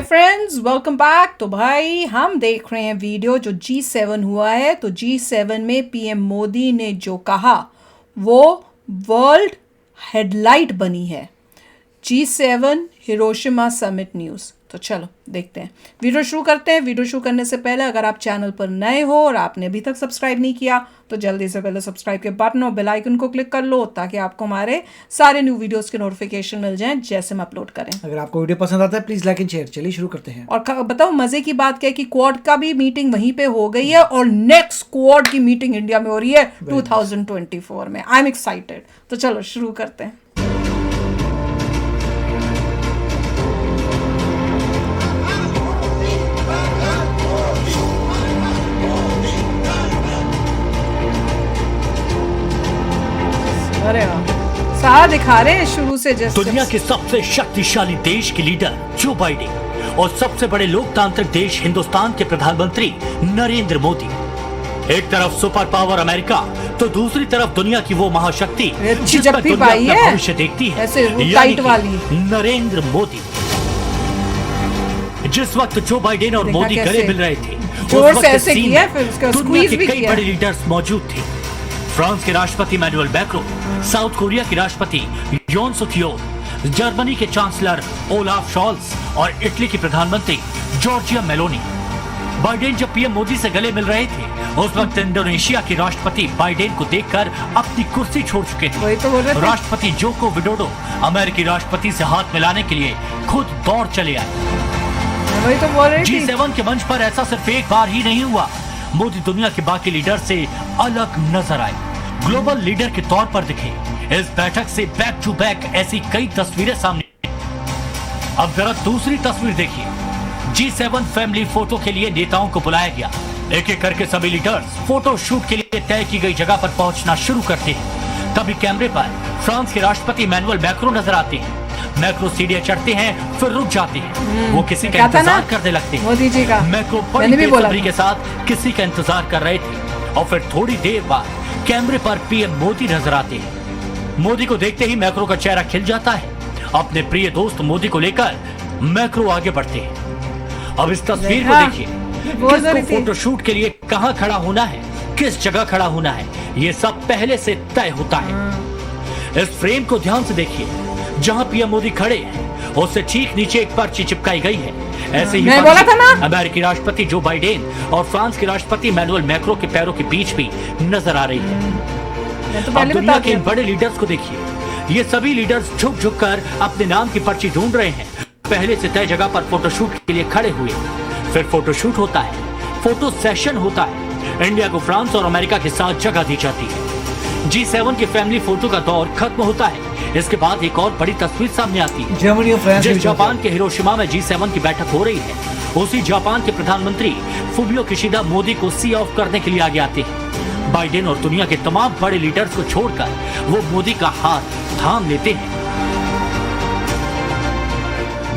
Friends, welcome back. तो भाई हम देख रहे हैं वीडियो जो G7 हुआ है। तो G7 में पीएम मोदी ने जो कहा वो वर्ल्ड हेडलाइट बनी है। G7 Hiroshima summit news. तो चलो देखते हैं, वीडियो शुरू करते हैं। वीडियो शुरू करने से पहले अगर आप चैनल पर नए हो और आपने अभी तक सब्सक्राइब नहीं किया तो जल्दी से पहले सब्सक्राइब के बटन और बेल आइकन को क्लिक कर लो ताकि आपको हमारे सारे न्यू वीडियोस के नोटिफिकेशन मिल जाएं जैसे हम अपलोड करें। अगर आपको वीडियो पसंद आता है प्लीज लाइक एंड शेयर। चलिए शुरू करते हैं। और बताओ मजे की बात क्या है कि क्वाड का भी मीटिंग वहीं पे हो गई है और नेक्स्ट क्वाड की मीटिंग इंडिया में हो रही है 2024 में। I am excited. तो चलो शुरू करते हैं। अरे वाह, साहा दिखा रहे हैं शुरू से। जैसे दुनिया के सबसे शक्तिशाली देश के लीडर जो बाइडेन और सबसे बड़े लोकतांत्रिक देश हिंदुस्तान के प्रधानमंत्री नरेंद्र मोदी। एक तरफ सुपर पावर अमेरिका तो दूसरी तरफ दुनिया की वो महाशक्ति जिसमें दुनिया अपना भविष्य देखती है, टाइट वाली नरेंद्र मोदी। जिस वक्त जो बाइडेन और मोदी गले मिल रहे थे जोर से ऐसे किया, फिर उसका दुनिया के कई बड़े लीडर्स मौजूद थे। फ्रांस के राष्ट्रपति इमैनुअल मैक्रोन, साउथ कोरिया के राष्ट्रपति योन सुक येओल, जर्मनी के चांसलर ओलाफ शॉल्स और इटली की प्रधानमंत्री जॉर्जिया मेलोनी। बाइडेन जब पीएम मोदी से गले मिल रहे थे उस वक्त इंडोनेशिया के राष्ट्रपति बाइडेन को देखकर अपनी कुर्सी छोड़ चुके थे। राष्ट्रपति जोको विडोडो अमेरिकी राष्ट्रपति से हाथ मिलाने के लिए खुद दौड़ चले आए। G7 के मंच पर ऐसा सिर्फ एक बार ही नहीं हुआ। मोदी दुनिया के बाकी लीडर से अलग नजर आए, ग्लोबल लीडर के तौर पर दिखे। इस बैठक से बैक टू बैक ऐसी कई तस्वीरें सामने। अब जरा दूसरी तस्वीर देखिए। G7 फैमिली फोटो के लिए नेताओं को बुलाया गया। एक एक करके सभी लीडर्स फोटो शूट के लिए तय की गई जगह पर पहुंचना शुरू करते हैं। तभी कैमरे पर फ्रांस के राष्ट्रपति इमैनुअल मैक्रोन नजर आते हैं। मैक्रो सीढ़ियां चढ़ते हैं फिर रुक जाते हैं। वो किसी का इंतजार करने लगते हैं। मोदी जी का मैक्रो बड़ी बेसब्री के साथ किसी का इंतजार कर रहे थे और फिर थोड़ी देर बाद कैमरे पर पीएम मोदी नजर आते हैं। मोदी को देखते ही मैक्रो का चेहरा खिल जाता है। अपने प्रिय दोस्त मोदी को लेकर मैक्रो आगे बढ़ते हैं। अब इस तस्वीर को देखिए। किसको फोटोशूट के लिए कहां खड़ा होना है, किस जगह खड़ा होना है, ये सब पहले से तय होता है। इस फ्रेम को ध्यान से देखिए। जहां पीएम मोदी खड़े हैं उससे ठीक नीचे एक पर्ची चिपकाई गई है। ऐसे ही अमेरिकी राष्ट्रपति जो बाइडेन और फ्रांस के राष्ट्रपति इमैनुअल मैक्रो के पैरों के बीच भी नजर आ रही है। अब दुनिया के इन बड़े लीडर्स को देखिए। ये सभी लीडर्स झुक झुक कर अपने नाम की पर्ची ढूंढ रहे हैं। पहले से तय जगह पर फोटोशूट के लिए खड़े हुए। फिर फोटोशूट होता है, फोटो सेशन होता है। इंडिया को फ्रांस और अमेरिका के साथ जगह दी जाती है। G7 के फैमिली फोटो का दौर खत्म होता है। इसके बाद एक और बड़ी तस्वीर सामने आती है। जर्मनी और फ्रांस जिस जापान के हिरोशिमा में G7 की बैठक हो रही है उसी जापान के प्रधानमंत्री फुमियो किशिदा मोदी को सी ऑफ करने के लिए आगे आते हैं। बाइडेन और दुनिया के तमाम बड़े लीडर्स को छोड़कर वो मोदी का हाथ थाम लेते हैं।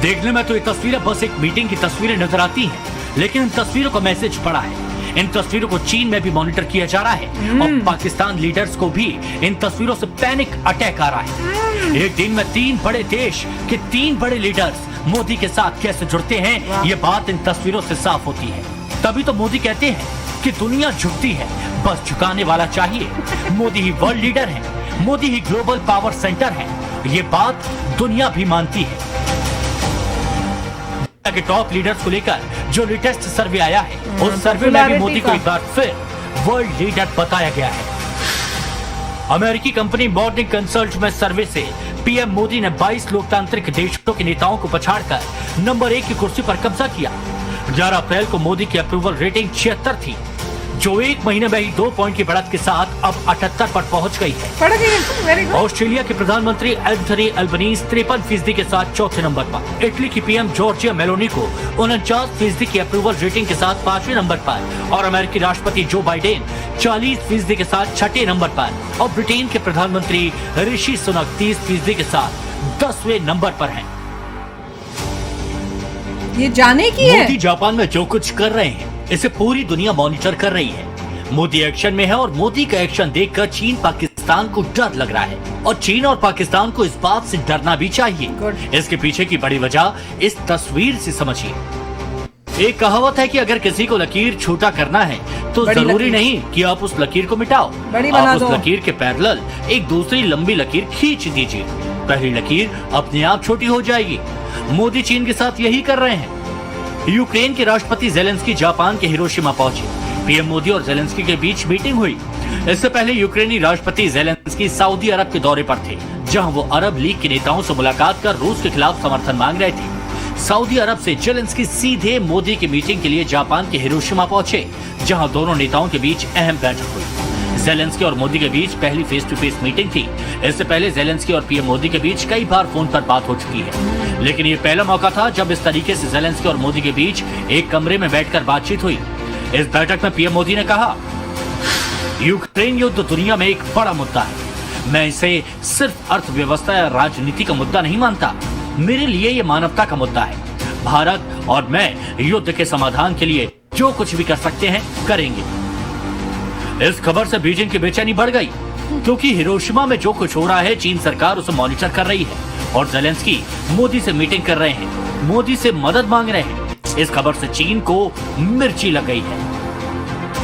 देखने में तो ये तस्वीरें बस एक मीटिंग की तस्वीरें नजर आती हैं, लेकिन इन तस्वीरों का मैसेज बड़ा है। इन तस्वीरों को चीन में भी मॉनिटर किया जा रहा है और पाकिस्तान लीडर्स को भी इन तस्वीरों से पैनिक अटैक आ रहा है। एक दिन में 3 बड़े देश के 3 बड़े लीडर्स मोदी के साथ कैसे जुड़ते हैं, ये बात इन तस्वीरों से साफ होती है। तभी तो मोदी कहते हैं कि दुनिया झुकती है, बस झुकाने वाला चाहिए। मोदी ही वर्ल्ड लीडर है, मोदी ही ग्लोबल पावर सेंटर है। ये बात दुनिया भी मानती है। के टॉप लीडर्स को लेकर जो लेटेस्ट सर्वे आया है उस सर्वे में भी मोदी को एक बार फिर वर्ल्ड लीडर बताया गया है। अमेरिकी कंपनी मॉर्निंग कंसल्ट में सर्वे से पीएम मोदी ने 22 लोकतांत्रिक देशों के नेताओं को पछाड़कर नंबर 1 की कुर्सी पर कब्जा किया। 11 अप्रैल को मोदी की अप्रूवल रेटिंग 76 थी, जो एक महीने में ही 2 पॉइंट की बढ़त के साथ अब 78 पर पहुंच गई है। ऑस्ट्रेलिया के प्रधानमंत्री एंथनी अल्बनीज 53% के साथ चौथे नंबर पर। इटली की पीएम जॉर्जिया मेलोनी को 49% की अप्रूवल रेटिंग के साथ 5वें नंबर पर और अमेरिकी राष्ट्रपति जो बाइडेन 40% के साथ 6ठे नंबर पर और ब्रिटेन के प्रधानमंत्री ऋषि सुनक 30% के साथ 10वें नंबर पर हैं। ये जाने की है। मोदी जापान में जो कुछ कर रहे हैं इसे पूरी दुनिया मॉनिटर कर रही है। मोदी एक्शन में है और मोदी का एक्शन देखकर चीन, पाकिस्तान पाकिस्तान को डर लग रहा है और चीन और पाकिस्तान को इस बात से डरना भी चाहिए। इसके पीछे की बड़ी वजह इस तस्वीर से समझिए। एक कहावत है कि अगर किसी को लकीर छोटा करना है तो जरूरी नहीं कि आप उस लकीर को मिटाओ, आप उस लकीर के पैरेलल एक दूसरी लंबी लकीर खींच दीजिए। पहली लकीर अपने आप छोटी हो जाएगी। मोदी चीन के साथ यही कर रहे हैं। यूक्रेन के राष्ट्रपति जेलेंस्की जापान के हिरोशिमा पहुंचे। पीएम मोदी और जेलेंस्की के बीच मीटिंग हुई। इससे पहले यूक्रेनी राष्ट्रपति जेलेंस्की सऊदी अरब के दौरे पर थे, जहां वो अरब लीग के नेताओं से मुलाकात कर रूस के खिलाफ समर्थन मांग रहे थे। सऊदी अरब से जेलेंस्की सीधे मोदी की मीटिंग के लिए जापान के हिरोशिमा पहुंचे, जहां दोनों नेताओं के बीच अहम बैठक हुई। जेलेंस्की और मोदी के बीच पहली फेस टू फेस मीटिंग थी। इससे पहले जेलेंस्की और पीएम मोदी के बीच कई बार फोन पर बात हो चुकी है, लेकिन ये पहला मौका था जब इस तरीके से जेलेंस्की और मोदी के बीच एक कमरे में बैठकर बातचीत हुई। इस बैठक में पीएम मोदी ने कहा, यूक्रेन युद्ध दुनिया में एक बड़ा मुद्दा है। मैं इसे सिर्फ अर्थव्यवस्था या राजनीति का मुद्दा नहीं मानता, मेरे लिए ये मानवता का मुद्दा है। भारत और मैं युद्ध के समाधान के लिए जो कुछ भी कर सकते हैं करेंगे। इस खबर से बीजिंग की बेचैनी बढ़ गई, क्योंकि हिरोशिमा में जो कुछ हो रहा है चीन सरकार उसे मॉनिटर कर रही है और जेलेंस्की मोदी से मीटिंग कर रहे हैं, मोदी से मदद मांग रहे हैं। इस खबर से चीन को मिर्ची लग गई है,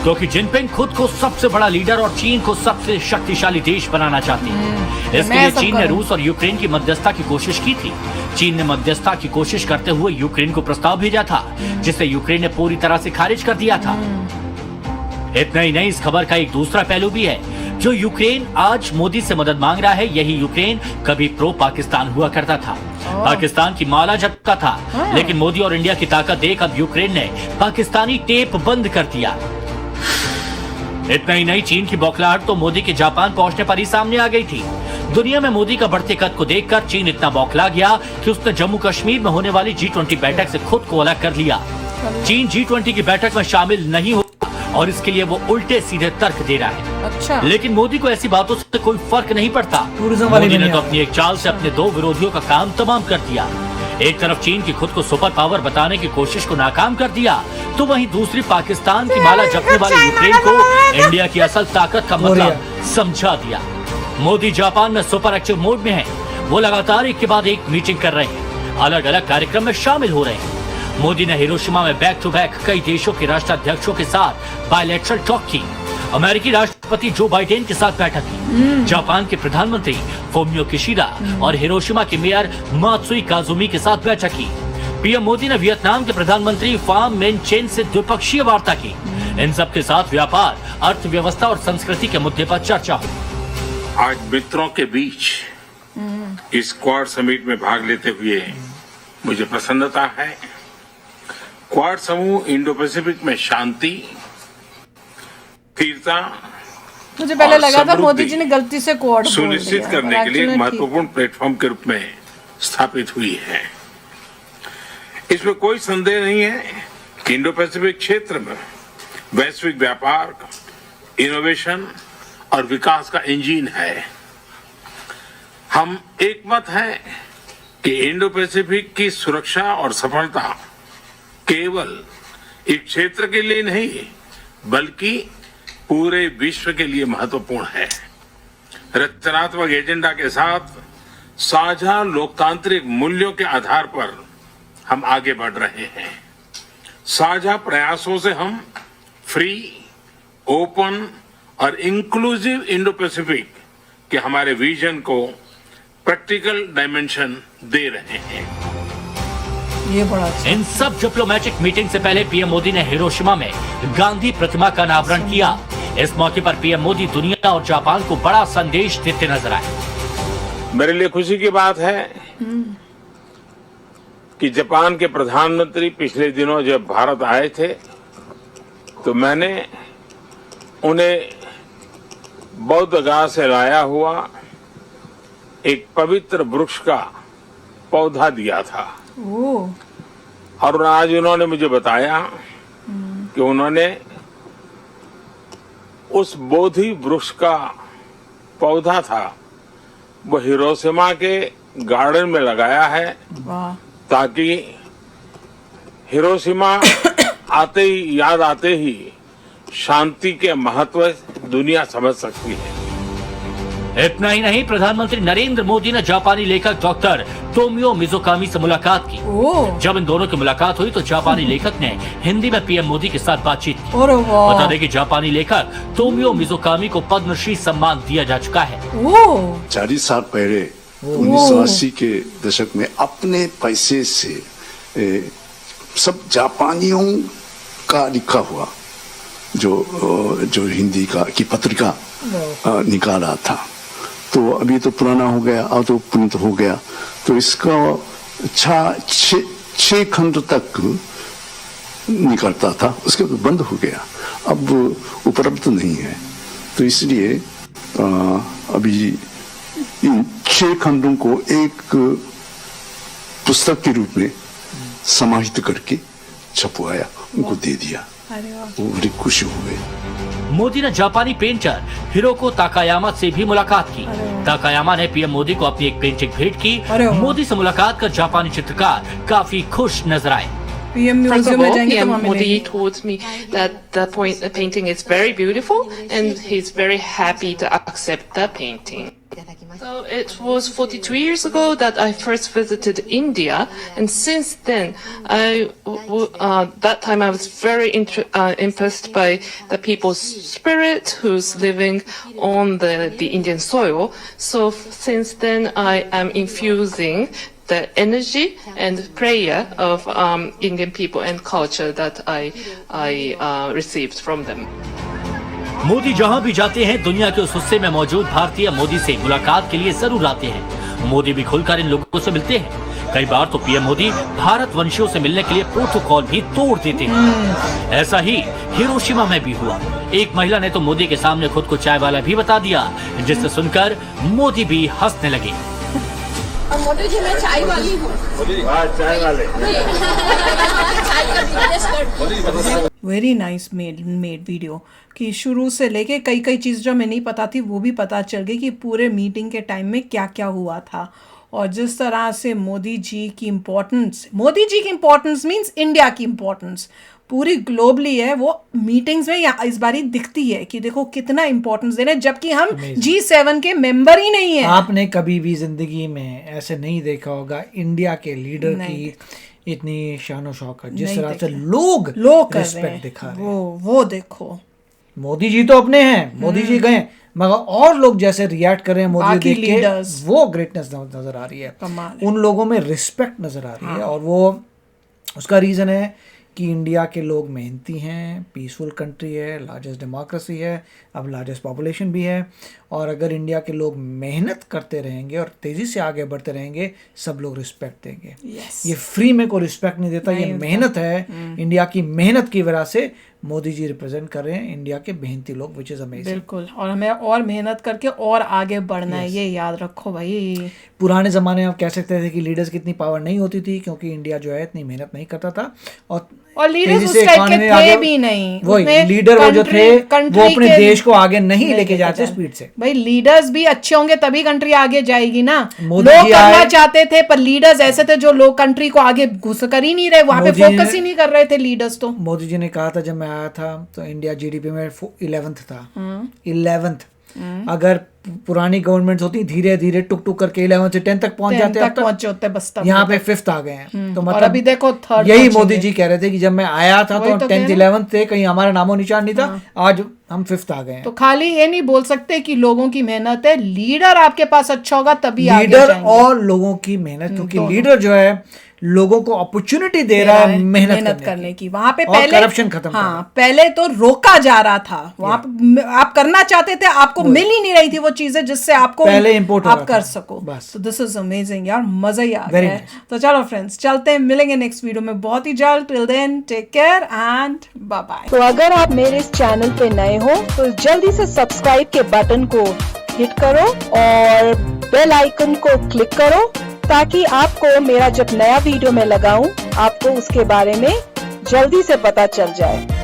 क्योंकि जिनपिंग खुद को सबसे बड़ा लीडर और चीन को सबसे शक्तिशाली देश बनाना चाहते हैं। इसके लिए चीन ने रूस और यूक्रेन की मध्यस्थता की कोशिश की थी। चीन ने मध्यस्थता की कोशिश करते हुए यूक्रेन को प्रस्ताव भेजा था, जिसे यूक्रेन ने पूरी तरह से खारिज कर दिया था। इतना ही नहीं, इस खबर का एक दूसरा पहलू भी है। जो यूक्रेन आज मोदी से मदद मांग रहा है, यही यूक्रेन कभी प्रो पाकिस्तान हुआ करता था, पाकिस्तान की माला जपता था। लेकिन मोदी और इंडिया की ताकत देख अब यूक्रेन ने पाकिस्तानी टेप बंद कर दिया। इतना ही नहीं, चीन की बौखलाहट तो मोदी के जापान पहुंचने पर ही सामने आ गई थी। दुनिया में मोदी का बढ़ते कद को देखकर चीन इतना बौखला गया कि उसने जम्मू कश्मीर में होने वाली G20 बैठक से खुद को अलग कर लिया। चीन G20 की बैठक में शामिल नहीं हो और इसके लिए वो उल्टे सीधे तर्क दे रहा है। अच्छा। लेकिन मोदी को ऐसी बातों से कोई फर्क नहीं पड़ता। मोदी ने तो अपनी एक चाल से अपने दो विरोधियों का काम तमाम कर दिया। एक तरफ चीन की खुद को सुपर पावर बताने की कोशिश को नाकाम कर दिया, तो वहीं दूसरी पाकिस्तान की माला जपने वाले यूक्रेन को इंडिया की असल ताकत का मतलब समझा दिया। मोदी जापान में सुपर एक्टिव मोड में है। वो लगातार एक के बाद एक मीटिंग कर रहे हैं, अलग अलग कार्यक्रम में शामिल हो रहे हैं। मोदी ने हिरोशिमा में बैक टू बैक कई देशों के राष्ट्राध्यक्षों के साथ बायलैटरल टॉक की। अमेरिकी राष्ट्रपति जो बाइडेन के साथ बैठक की। जापान के प्रधानमंत्री फुमियो किशिडा और हिरोशिमा के मेयर मात्सुई काजुमी के साथ बैठक की। पीएम मोदी ने वियतनाम के प्रधानमंत्री फाम मिन चेन से द्विपक्षीय वार्ता की। इन सब के साथ व्यापार, अर्थव्यवस्था और संस्कृति के मुद्दे पर चर्चा हुई। आज मित्रों के बीच इस क्वाड समिट में भाग लेते हुए मुझे प्रसन्नता है। क्वाड समूह इंडो पैसिफिक में शांति, स्थिरता, मुझे पहले लगा था मोदी जी ने गलती से क्वाड सुनिश्चित करने के लिए एक महत्वपूर्ण प्लेटफॉर्म के रूप में स्थापित हुई है। इसमें कोई संदेह नहीं है कि इंडो पैसिफिक क्षेत्र में वैश्विक व्यापार, इनोवेशन और विकास का इंजन है। हम एकमत हैं कि इंडो पैसिफिक की सुरक्षा और सफलता केवल इस क्षेत्र के लिए नहीं, बल्कि पूरे विश्व के लिए महत्वपूर्ण है। रचनात्मक एजेंडा के साथ साझा लोकतांत्रिक मूल्यों के आधार पर हम आगे बढ़ रहे हैं। साझा प्रयासों से हम फ्री, ओपन और इंक्लूसिव इंडो पैसिफिक के हमारे विजन को प्रैक्टिकल डायमेंशन दे रहे हैं। ये बड़ा अच्छा। इन सब डिप्लोमेटिक मीटिंग से पहले पीएम मोदी ने हिरोशिमा में गांधी प्रतिमा का अनावरण किया। इस मौके पर पीएम मोदी दुनिया और जापान को बड़ा संदेश देते नजर आए। मेरे लिए खुशी की बात है कि जापान के प्रधानमंत्री पिछले दिनों जब भारत आए थे तो मैंने उन्हें बौद्ध गांव से लाया हुआ एक पवित्र वृक्ष का पौधा दिया था। और आज उन्होंने मुझे बताया कि उन्होंने उस बोधि वृक्ष का पौधा था वो हिरोशिमा के गार्डन में लगाया है, ताकि हिरोशिमा आते ही याद आते ही शांति के महत्व दुनिया समझ सकती है। इतना ही नहीं, प्रधानमंत्री नरेंद्र मोदी ने जापानी लेखक डॉक्टर तोमियो मिज़ोकामी से मुलाकात की। जब इन दोनों की मुलाकात हुई तो जापानी लेखक ने हिंदी में पीएम मोदी के साथ बातचीत की। बता दें कि जापानी लेखक तोमियो मिज़ोकामी को पद्मश्री सम्मान दिया जा चुका है। 40 साल पहले 1980 के दशक में अपने पैसे से सब जापानियों का लिखा हुआ जो हिंदी की पत्रिका निकाला था, तो अभी तो पुराना हो गया, अब तो प्रिंट हो गया, तो इसका 6 खंड तक निकलता था, उसके बाद बंद हो गया, अब उपलब्ध नहीं है। तो इसलिए अभी इन 6 खंडों को एक पुस्तक के रूप में समाहित करके छपवाया, उनको दे दिया, वो बड़ी खुशी हुए। मोदी ने जापानी पेंटर हिरोको ताकायामा से भी मुलाकात की। ताकायामा ने पीएम मोदी को अपनी एक पेंटिंग भेंट की। मोदी से मुलाकात कर जापानी चित्रकार काफी खुश नजर आए। First of all, PM Modi told me that the painting is very beautiful and he's very happy to accept the painting. So it was 42 years ago that I first visited India, and since then, that time I was very impressed by the people's spirit who's living on the Indian soil. So since then, I am infusing the energy and prayer of Indian people and culture that I received from them. Modi जहां भी जाते हैं, दुनिया के उस हिस्से में मौजूद भारतीय मोदी से मुलाकात के लिए जरूर आते हैं। मोदी भी खुलकर इन लोगों से मिलते हैं। कई बार तो पीएम मोदी भारत वंशियों से मिलने के लिए प्रोटोकॉल भी तोड़ देते हैं। ऐसा ही हिरोशिमा में भी हुआ। एक महिला ने तो मोदी के सामने खुद को चाय वाला भी बता दिया, जिससे सुनकर मोदी भी हंसने लगे। मोदी जी, मैं चाय वाली हूँ। चाय वाले। वेरी नाइस मेड वीडियो कि शुरू से लेके कई चीज़ जो मैं नहीं पता थी वो भी पता चल गई कि पूरे मीटिंग के टाइम में क्या क्या हुआ था, और जिस तरह से मोदी जी की इम्पोर्टेंस मीन्स इंडिया की इम्पोर्टेंस पूरी ग्लोबली है, वो मीटिंग्स में या इस बारी दिखती है कि देखो कितना इम्पोर्टेंस दे रहे हैं, जबकि हम G7 के मेंबर ही नहीं है। आपने कभी भी जिंदगी में ऐसे नहीं देखा होगा इंडिया के लीडर की इतनी शानो शौकत, जिस तरह से लोग रिस्पेक्ट दिखा रहे हैं। वो देखो, मोदी जी तो अपने हैं, मोदी जी गए, मगर और लोग जैसे रिएक्ट कर रहे हैं मोदी देख के, वो ग्रेटनेस नजर आ रही है, उन लोगों में रिस्पेक्ट नजर आ रही है। और वो उसका रीजन है कि इंडिया के लोग मेहनती हैं, पीसफुल कंट्री है, लार्जेस्ट डेमोक्रेसी है, अब लार्जेस्ट पॉपुलेशन भी है, और अगर इंडिया के लोग मेहनत करते रहेंगे और तेज़ी से आगे बढ़ते रहेंगे, सब लोग रिस्पेक्ट देंगे। ये फ्री में कोई रिस्पेक्ट नहीं देता, ये मेहनत है। इंडिया की मेहनत की वजह से मोदी जी रिप्रेजेंट कर रहे हैं इंडिया के मेहनती लोग, विच इज़ अमेजिंग। बिल्कुल, और हमें और मेहनत करके और आगे बढ़ना है, ये याद रखो भाई। पुराने ज़माने में आप कह सकते थे कि लीडर्स की इतनी पावर नहीं होती थी, क्योंकि इंडिया जो है इतनी मेहनत नहीं करता था, और लीडर्स उस टाइप के थे भी नहीं। वही लीडर वो जो थे वो अपने देश को आगे नहीं लेके जाते स्पीड से। भाई लीडर्स भी अच्छे होंगे तभी कंट्री आगे जाएगी ना। लोग जी करना चाहते थे पर लीडर्स ऐसे थे जो लोग कंट्री को आगे घुस कर ही नहीं रहे, वहां पे फोकस ही नहीं कर रहे थे लीडर्स। तो मोदी जी ने कहा था जब मैं आया था तो इंडिया जीडीपी में 11th था, 11th। अगर पुरानी गवर्नमेंट होती धीरे धीरे टुक करके 11 से 10 तक पहुंच जाते, बस यहाँ पे 5th आ गए हैं। तो मतलब अभी देखो 3rd, यही मोदी जी कह रहे थे कि जब मैं आया था तो 10th 11th थे, कहीं हमारा नामो निशान नहीं था, आज हम 5th आ गए हैं। तो खाली ये नहीं बोल सकते कि लोगों की मेहनत है, लीडर आपके पास अच्छा होगा तभी लीडर और लोगों की मेहनत, क्योंकि लीडर जो है लोगों को अपॉर्चुनिटी दे रहा है मेहनत करने की। वहां पे पहले करप्शन खत्म, पहले तो रोका जा रहा था, वहां आप करना चाहते थे, आपको मिल ही नहीं रही थी वो चीजें जिससे आपको पहले इंपोर्ट आप कर सको। तो दिस इज अमेजिंग यार, मजा ही आ गया है। तो चलो फ्रेंड्स, चलते हैं, मिलेंगे नेक्स्ट वीडियो में बहुत ही जल्द। Till then take care and bye bye. तो अगर आप मेरे इस चैनल पे नए हो तो जल्दी से सब्सक्राइब के बटन को हिट करो और बेल आइकन को क्लिक करो, ताकि आपको मेरा जब नया वीडियो मैं लगाऊं आपको उसके बारे में जल्दी से पता चल जाए।